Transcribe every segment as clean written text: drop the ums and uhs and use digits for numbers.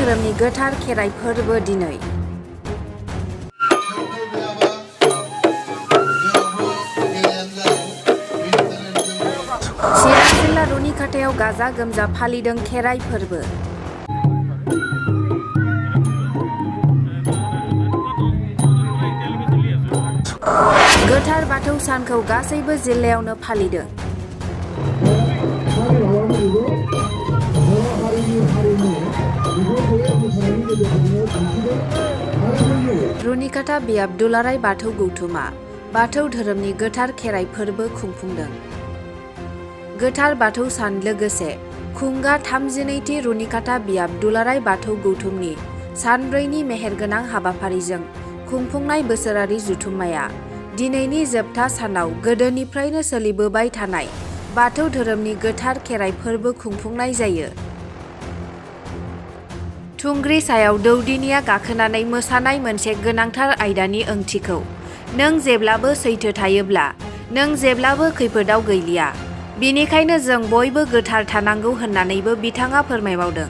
धोरोमनि गोथार खेराइ फोरबो दिनै। चिरां जिल्ला रुनिखाथायाव गाजा गोमजा फालिदों खेराइ फोरबो। गोथार बाथौ सानखौ गासैबो जिल्लायावनो फालिदों। रुनिखाथा बियाब दुलाराय बाथौ गौथुमा बाथौ धोरोमनि गोथार खेराइ फोरबो खुंफुंदों। गोथार बाथौ सान लोगोसे खुंगा 32थि रुनिखाथा बियाब दुलाराय बाथौ गौथुमनि सानब्रैनि मेहेरगोनां हाबाफारिजों खुंफुंनाय बोसोरारि जुथुम्माया दिनैनि जोबथा सानाव गोदोनिफ्रायनो सोलिबोबाय थानाय बाथौ धोरोमनि गोथार खेराइ फोरबो खुंफुंनाय जायो। थुंग्रि सायाव दौदिनिया गाखोनानै मोसानाय मोनसे गोनांथार आयदानि ओंथिखौ नों जेब्लाबो सैथो थायोब्ला नों जेब्लाबो खैफोदाव गैलिया, बिनिखायनो जों बयबो गोथार थानांगौ होननानैबो बिथाङा फोरमायबावदों।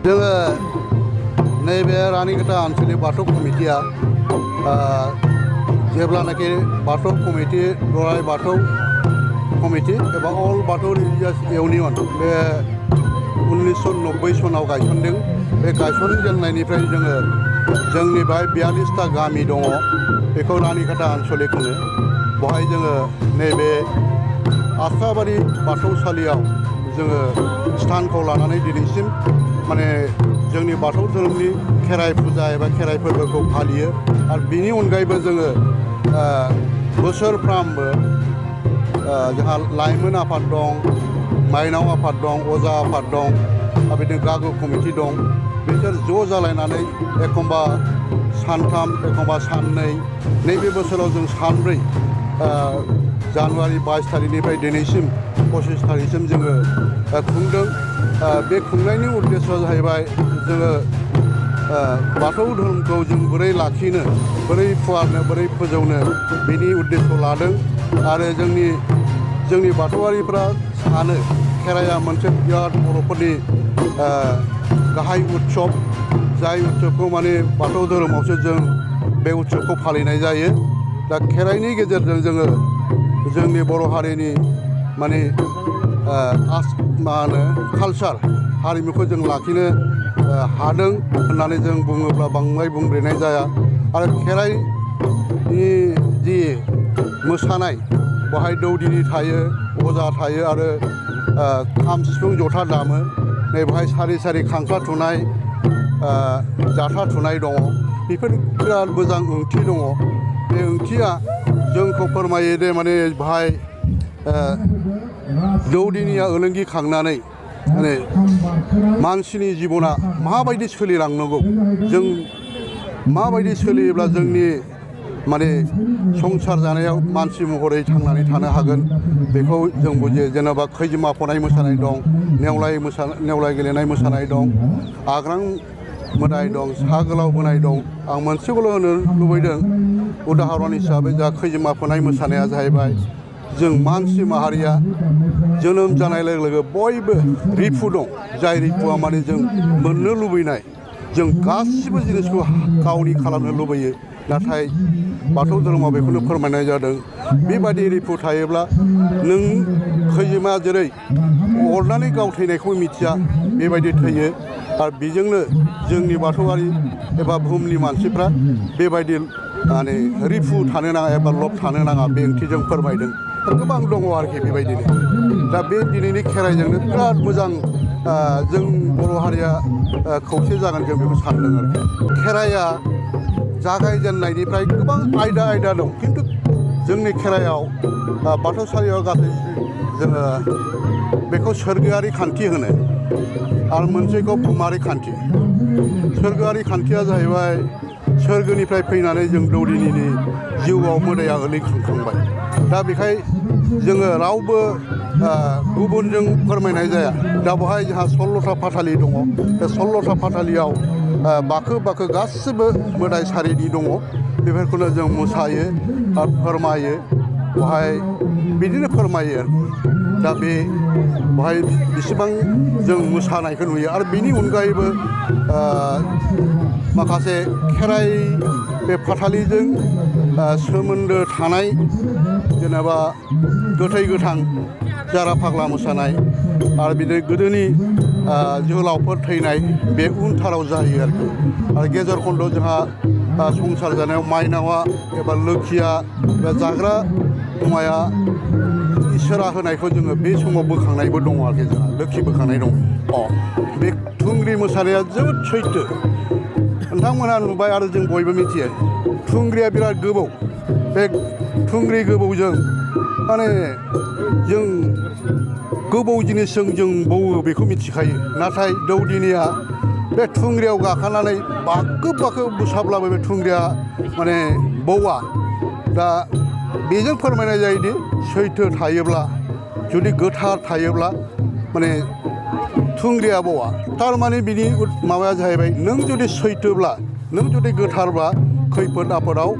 जोङो नैबे रानिखाथा आनसलिक बाथौ कमिटिया जेब्लानाखि बाथौ कमिटि दुलाराय बाथौ कमिटि एबा अल बाथौ रिलिजियास इउनियन बे 1990 सनाव गायसनदों। बे गायसनजेननायनिफ्राय जोङो जोंनि बेहाय 42टा गामि दङ, बेखौ रानिखाथा आनसलिक होनो। बेवहाय जोङो नैबे आसाबारि बाथौसालियाव जोङो स्थानखौ लानानै दिनैसिम माने जोंनि बाथौ धोरोमनि खेराइ फुजा एबा खेराइ फोरबोखौ फालियो। आरो बिनि अनगायैबो जोङो बोसोरफ्रामबो जोंहा लाइमोन आफाद दं, माइनाव आफाद दं, अजा आफाद दं, आरो बिदिनो गागु कमिटि दं। बिसोर ज' जालायनानै एखमबा सानथाम एखमबा साननै, नैबे बोसोराव जों सानब्रै जानुवारि 22 थारिखनिफ्राय दिनैसिम 25 थारिखसिम जोङो खुंदों। बे खुंनायनि उद्देश्यआ जाहैबाय जोङो बाथौ धोरोमखौ जों बोरै लाखिनो, बोरै फुवारनो, बोरै फोजौनो बेनि उद्देश्य लादों। आरो जोंनि बाथौआरिफ्रा सानो खेराइया मोनसे बिराद बर'फोरनि गाहाय उत्सब, जाय उत्सबखौ माने बाथौ धोरोमावसो जों बे उत्सबखौ फालिनाय जायो। दा खेराइनि गेजेरजों जोङो जोंनि बर' हारिनि माने कालचार हारिमुखौ जों लाखिनो हादों होननानै जों बुङोब्ला बांद्राय बुंब्रेनाय जाया। आरो खेराइनि जि मोसानाय बेवहाय दौदिनि थायो, अजा थायो आरो खाम सिफुं जथा दामो। नै बेवहाय सारि सारि खांख्ला थुनाय, जाथा थुनाय दङ। बेफोर बिराद मोजां ओंथि दङ। बे ओंथिया जोंखौ फोरमायो दे माने बेवहाय दौदिनिया ओलोंगि खांनानै माने मानसिनि जिबना माबायदि सोलिलांनांगौ, जों माबायदि सोलियोब्ला जोंनि माने संसार जानायाव मानसि महरै थांनानै थानो हागोन, बेखौ जों बुजियो। जेनेबा खैजिमा फनाय मोसानाय दं, नेवलाय गेलेनाय मोसानाय दं, आग्रां मोदाय दं, सा गोलाव बोनाय दं। आं मोनसेखौल' होनो लुबैदों उदाहरन हिसाबै, जा खैजिमा फनाय मोसानाया जाहैबाय जों मानसि माहारिया जोनोम जानाय लोगो लोगो बयबो रिफु दं, जाय रिफुआ माने जों मोननो लुबैनाय, जों गासिबो जिनिसखौ गावनि खालामनो लुबैयो। नाथाय बाथौ धोरोमाव बेखौनो फोरमायनाय जादों, बेबायदि रिफु थायोब्ला नों खैजिमा जेरै अरनानै गाव थैनायखौ मिथिया बेबायदि थैयो। आरो बेजोंनो जोंनि बाथौआरि एबा बुहुमनि मानसिफ्रा बेबायदि माने रिफु थानो नाङा एबा लब थानो नाङा, बे ओंथिजों फोरमायदों। गोबां दङ आरोखि बेबायदिनो। दा बे दिनैनि खेराइजोंनो बिराद मोजां जों बर' हारिया खौसे जागोन, जों बेखौ सानदों आरोखि। खेराइया जागायजेननायनिफ्राय गोबां आयदा दं, खिन्थु जोंनि खेराइयाव बाथौसालियाव गासै जोङो बेखौ सोरगोआरि खान्थि होनो, आरो मोनसेखौ भुमारि खान्थि। सोरगोआरि खान्थिया जाहैबाय सोरगोनिफ्राय फैनानै जों दौदिनिनि जिउआव मोदाया गोलैखांबाय। दा बेखाय जोङो रावबो गुबुनजों फोरमायनाय जाया। दा बेवहाय जोंहा 16था फाथालि दङ। बे 16था फाथालियाव बाखो बाखो गासिबो मोदाय सारिनि दङ बेफोरखौनो जों मोसायो आरो फोरमायो बहाय बिदिनो फोरमायो दा बे बहाय बेसेबां जों मोसानायखौ नुयो आरो बेनि अनगायैबो माखासे खेराइ बे फाथालिजों सोमोन्दो थानाय जेनेबा गोथै गोथां जारा फाग्ला मोसानाय आरो बिदिनो गोदोनि जोहोलावफोर थैनाय बे उनथाराव जायो आरो गेजेर खन्द'आव जोंहा संसार जानायाव माइनावा एबा लोखिया बे जाग्रा मुवाया इसोरा होनायखौ जोङो बे समाव बोखांनायबो दङ आरोखि जोंहा लोखि बोखांनाय दं बे थुंग्रि मोसानाया जोबोद सैथो नोंथांमोनहा नुबाय आरो जों बयबो मिथियो थुंग्रिया बिराद गोबौ बे थुंग्रि गोबौजों माने जों गोबौ जिनिसजों जों बौवो बेखौ मिथिखायो नाथाय दौदिनिया बे थुंग्रियाव गाखोनानै बाखो बाखो बुसाब्लाबो बे थुंग्रिया माने बौवा दा बेजों फोरमायनाय जायोदि सैथो थायोब्ला जुदि गोथार थायोब्ला माने थुंग्रिया बौवा थारमाने बिनि माबाया जाहैबाय नों जुदि सैथोब्ला नों जुदि गोथारब्ला खैफोद आफोदाव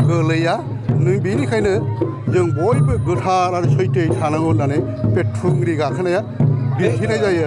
गोलैया नों बेनिखायनो जों बयबो गोथार आरो सैथोयै थानांगौ होननानै बे थुंग्रि गाखोनाया दिन्थिनाय जायो आरो